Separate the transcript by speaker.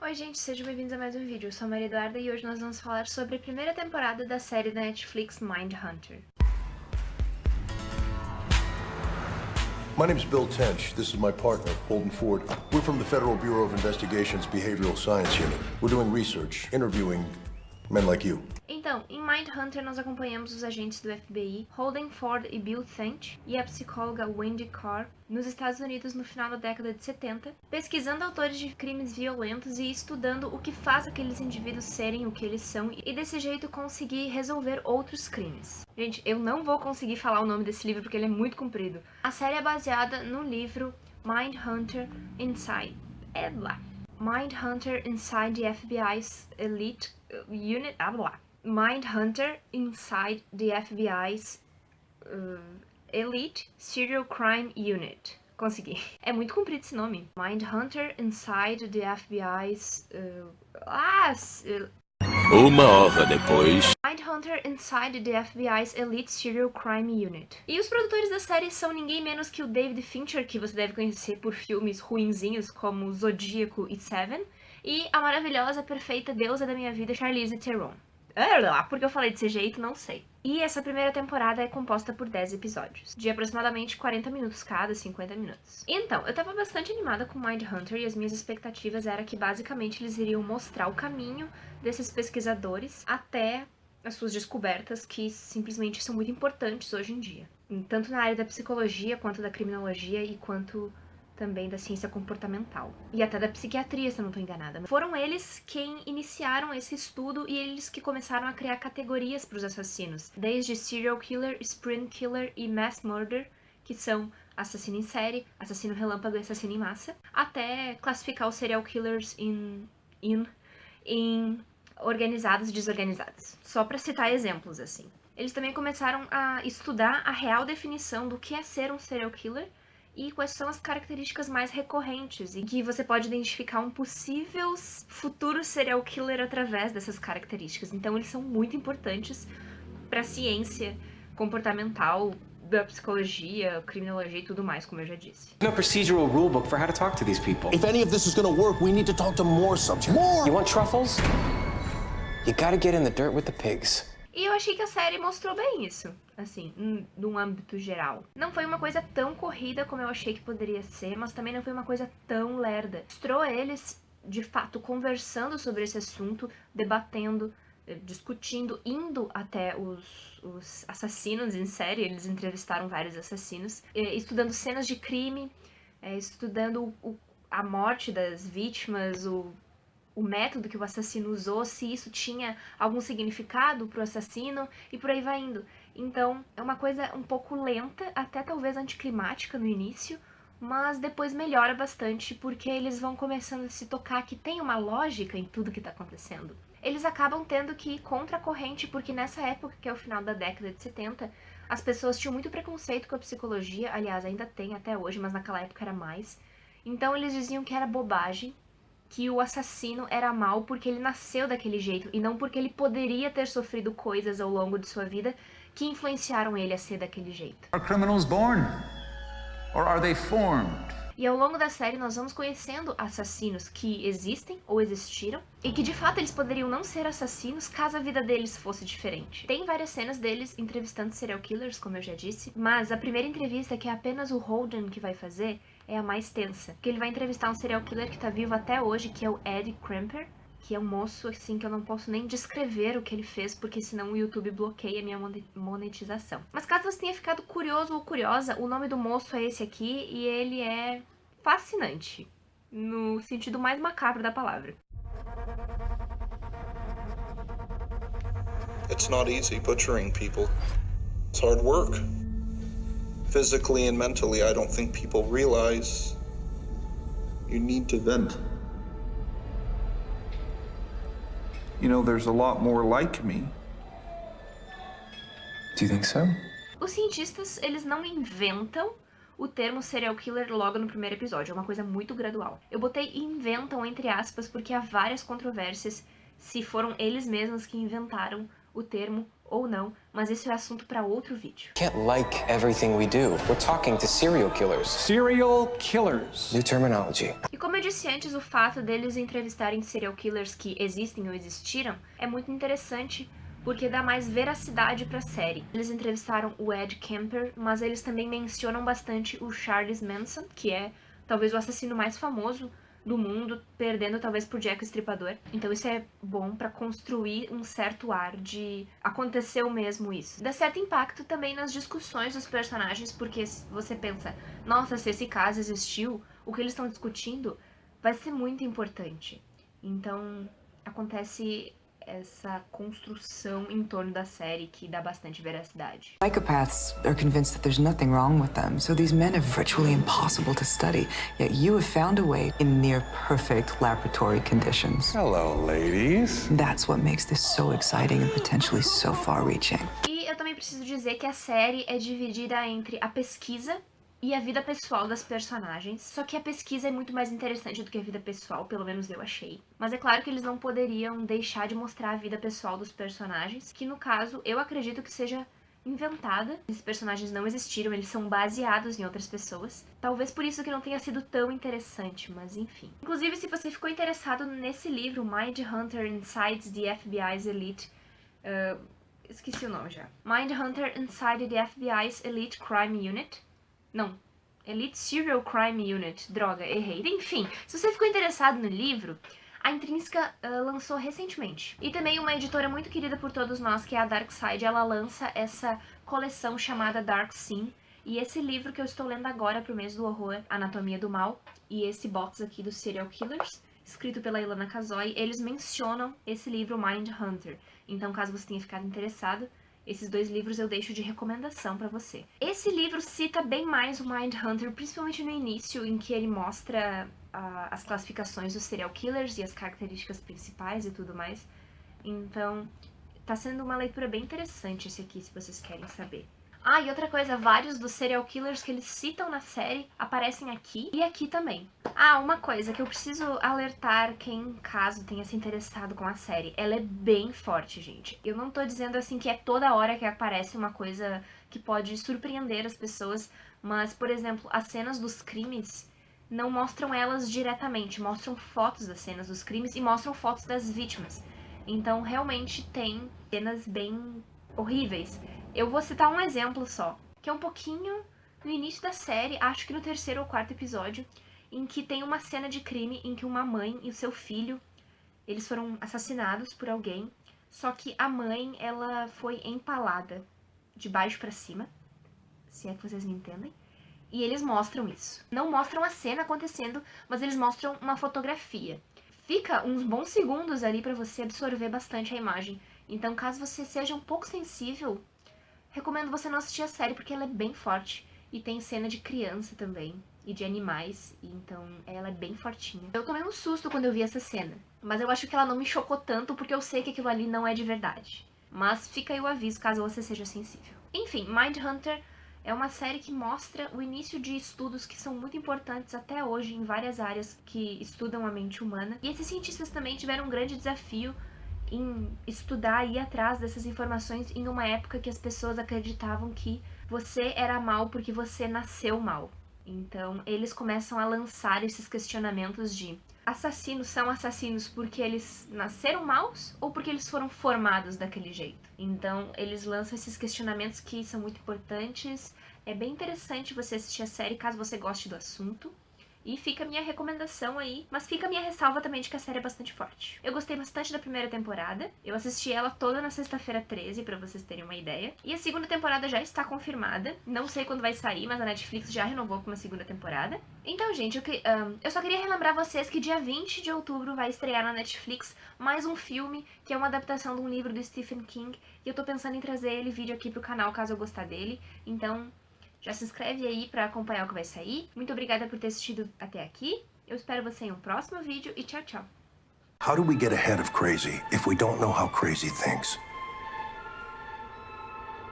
Speaker 1: Oi gente, sejam bem-vindos a mais um vídeo. Eu sou a Maria Eduarda e hoje nós vamos falar sobre a primeira temporada da série da Netflix Mindhunter.
Speaker 2: My name is Bill Tench. This is my partner, Holden Ford. We're from the Federal Bureau of Investigation's Behavioral Science Unit. We're doing research, interviewing men like you.
Speaker 1: Então, em Mindhunter nós acompanhamos os agentes do FBI, Holden Ford e Bill Tench, e a psicóloga Wendy Carr, nos Estados Unidos no final da década de 70, pesquisando autores de crimes violentos e estudando o que faz aqueles indivíduos serem o que eles são e desse jeito conseguir resolver outros crimes. Gente, eu não vou conseguir falar o nome desse livro porque ele é muito comprido. A série é baseada no livro Mindhunter Inside. Mindhunter Inside the FBI's Elite Unit. Mindhunter Inside the FBI's Elite Serial Crime Unit. Consegui. É muito comprido esse nome. Mindhunter Inside the FBI's...
Speaker 3: Uma hora depois...
Speaker 1: Mindhunter Inside the FBI's Elite Serial Crime Unit. E os produtores da série são ninguém menos que o David Fincher, que você deve conhecer por filmes ruinzinhos como Zodíaco e Seven, e a maravilhosa, perfeita deusa da minha vida, Charlize Theron. Porque eu falei desse jeito, não sei. E essa primeira temporada é composta por 10 episódios, de aproximadamente 40 minutos cada, 50 minutos. Então, eu tava bastante animada com Mindhunter e as minhas expectativas eram que basicamente eles iriam mostrar o caminho desses pesquisadores até as suas descobertas, que simplesmente são muito importantes hoje em dia. Tanto na área da psicologia, quanto da criminologia e quanto também da ciência comportamental. E até da psiquiatria, se eu não estou enganada. Foram eles quem iniciaram esse estudo e eles que começaram a criar categorias para os assassinos. Desde serial killer, sprint killer e mass murder, que são assassino em série, assassino relâmpago e assassino em massa, até classificar os serial killers em organizados e desorganizados. Só para citar exemplos, assim. Eles também começaram a estudar a real definição do que é ser um serial killer e quais são as características mais recorrentes, e que você pode identificar um possível futuro serial killer através dessas características. Então eles são muito importantes para a ciência comportamental, da psicologia, criminologia e tudo mais, como eu já disse.
Speaker 4: No procedural rulebook for how to talk to these people.
Speaker 5: If any of this is gonna work, we need to talk to more subjects. More!
Speaker 4: You want truffles? You gotta get in the dirt with the pigs.
Speaker 1: E eu achei que a série mostrou bem isso, assim, num âmbito geral. Não foi uma coisa tão corrida como eu achei que poderia ser, mas também não foi uma coisa tão lerda. Mostrou eles, de fato, conversando sobre esse assunto, debatendo, discutindo, indo até os assassinos em série. Eles entrevistaram vários assassinos, estudando cenas de crime, estudando a morte das vítimas, o método que o assassino usou, se isso tinha algum significado pro assassino, e por aí vai indo. Então, é uma coisa um pouco lenta, até talvez anticlimática no início, mas depois melhora bastante, porque eles vão começando a se tocar que tem uma lógica em tudo que tá acontecendo. Eles acabam tendo que ir contra a corrente, porque nessa época, que é o final da década de 70, as pessoas tinham muito preconceito com a psicologia, aliás, ainda tem até hoje, mas naquela época era mais. Então eles diziam que era bobagem, que o assassino era mau porque ele nasceu daquele jeito e não porque ele poderia ter sofrido coisas ao longo de sua vida que influenciaram ele a ser daquele jeito.
Speaker 6: Are criminals born? Or are they formed?
Speaker 1: E ao longo da série nós vamos conhecendo assassinos que existem ou existiram e que de fato eles poderiam não ser assassinos caso a vida deles fosse diferente. Tem várias cenas deles entrevistando serial killers, como eu já disse, mas a primeira entrevista, que é apenas o Holden que vai fazer, é a mais tensa. Que ele vai entrevistar um serial killer que tá vivo até hoje, que é o Ed Kemper, que é um moço, assim, que eu não posso nem descrever o que ele fez, porque senão o YouTube bloqueia a minha monetização. Mas caso você tenha ficado curioso ou curiosa, o nome do moço é esse aqui, e ele é fascinante, no sentido mais macabro da palavra.
Speaker 7: It's not easy butchering people. It's hard work. Physically and mentally, I don't think people realize you need to vent.
Speaker 6: You know, there's a lot more like me.
Speaker 4: Do you think so?
Speaker 1: Os cientistas, eles não inventam o termo serial killer logo no primeiro episódio, é uma coisa muito gradual. Eu botei inventam entre aspas porque há várias controvérsias se foram eles mesmos que inventaram o termo ou não, mas isso é assunto para outro vídeo.
Speaker 4: Can't like everything we do. We're talking to serial killers.
Speaker 5: Serial killers.
Speaker 4: New terminology.
Speaker 1: E como eu disse antes, o fato deles entrevistarem serial killers que existem ou existiram é muito interessante porque dá mais veracidade pra série. Eles entrevistaram o Ed Kemper, mas eles também mencionam bastante o Charles Manson, que é talvez o assassino mais famoso do mundo, perdendo talvez por Jack o Estripador. Então isso é bom pra construir um certo ar de aconteceu mesmo isso. Dá certo impacto também nas discussões dos personagens, porque você pensa, nossa, se esse caso existiu, o que eles estão discutindo vai ser muito importante. Então acontece essa construção em torno da série que dá bastante veracidade.
Speaker 8: Psychopaths are convinced that there's nothing wrong with them, so these men are virtually impossible to study. Yet you have found a way in near perfect laboratory conditions.
Speaker 5: Hello, ladies.
Speaker 8: That's what makes this so exciting and potentially so far-reaching.
Speaker 1: E eu também preciso dizer que a série é dividida entre a pesquisa e a vida pessoal das personagens, só que a pesquisa é muito mais interessante do que a vida pessoal, pelo menos eu achei. Mas é claro que eles não poderiam deixar de mostrar a vida pessoal dos personagens, que no caso eu acredito que seja inventada. Esses personagens não existiram, eles são baseados em outras pessoas. Talvez por isso que não tenha sido tão interessante, mas enfim. Inclusive, se você ficou interessado nesse livro, Mindhunter Inside the FBI's Elite... esqueci o nome já. Mindhunter Inside the FBI's Elite Crime Unit. Não, Elite Serial Crime Unit. Droga, errei. Enfim, se você ficou interessado no livro, a Intrínseca lançou recentemente. E também uma editora muito querida por todos nós, que é a Dark Side, ela lança essa coleção chamada Dark Scene. E esse livro que eu estou lendo agora pro mês do horror, Anatomia do Mal, e esse box aqui dos Serial Killers, escrito pela Ilana Kazoy, eles mencionam esse livro Mindhunter. Então, caso você tenha ficado interessado, esses dois livros eu deixo de recomendação pra você. Esse livro cita bem mais o Mindhunter, principalmente no início, em que ele mostra as classificações dos serial killers e as características principais e tudo mais. Então, tá sendo uma leitura bem interessante esse aqui, se vocês querem saber. Ah, e outra coisa, vários dos serial killers que eles citam na série aparecem aqui e aqui também. Ah, uma coisa que eu preciso alertar quem, caso tenha se interessado com a série. Ela é bem forte, gente. Eu não tô dizendo assim que é toda hora que aparece uma coisa que pode surpreender as pessoas, mas, por exemplo, as cenas dos crimes não mostram elas diretamente, mostram fotos das cenas dos crimes e mostram fotos das vítimas. Então, realmente tem cenas bem horríveis. Eu vou citar um exemplo só, que é um pouquinho no início da série, acho que no 3º ou 4º episódio, em que tem uma cena de crime em que uma mãe e o seu filho, eles foram assassinados por alguém, só que a mãe, ela foi empalada de baixo pra cima, se é que vocês me entendem, e eles mostram isso. Não mostram a cena acontecendo, mas eles mostram uma fotografia. Fica uns bons segundos ali pra você absorver bastante a imagem. Então, caso você seja um pouco sensível, recomendo você não assistir a série, porque ela é bem forte. E tem cena de criança também, e de animais, então ela é bem fortinha. Eu tomei um susto quando eu vi essa cena, mas eu acho que ela não me chocou tanto, porque eu sei que aquilo ali não é de verdade. Mas fica aí o aviso, caso você seja sensível. Enfim, Mindhunter é uma série que mostra o início de estudos que são muito importantes até hoje em várias áreas que estudam a mente humana. E esses cientistas também tiveram um grande desafio em estudar e ir atrás dessas informações em uma época que as pessoas acreditavam que você era mal porque você nasceu mal. Então, eles começam a lançar esses questionamentos de assassinos são assassinos porque eles nasceram maus ou porque eles foram formados daquele jeito? Então, eles lançam esses questionamentos que são muito importantes. É bem interessante você assistir a série caso você goste do assunto. E fica a minha recomendação aí, mas fica a minha ressalva também de que a série é bastante forte. Eu gostei bastante da primeira temporada, eu assisti ela toda na sexta-feira 13, pra vocês terem uma ideia. E a segunda temporada já está confirmada, não sei quando vai sair, mas a Netflix já renovou com uma segunda temporada. Então, gente, eu só queria relembrar vocês que dia 20 de outubro vai estrear na Netflix mais um filme, que é uma adaptação de um livro do Stephen King, e eu tô pensando em trazer ele vídeo aqui pro canal, caso eu gostar dele. Então, já se inscreve aí pra acompanhar o que vai sair. Muito obrigada por ter assistido até aqui. Eu espero você em um próximo vídeo e tchau, tchau.
Speaker 2: How do we get ahead of crazy if we don't know how crazy thinks?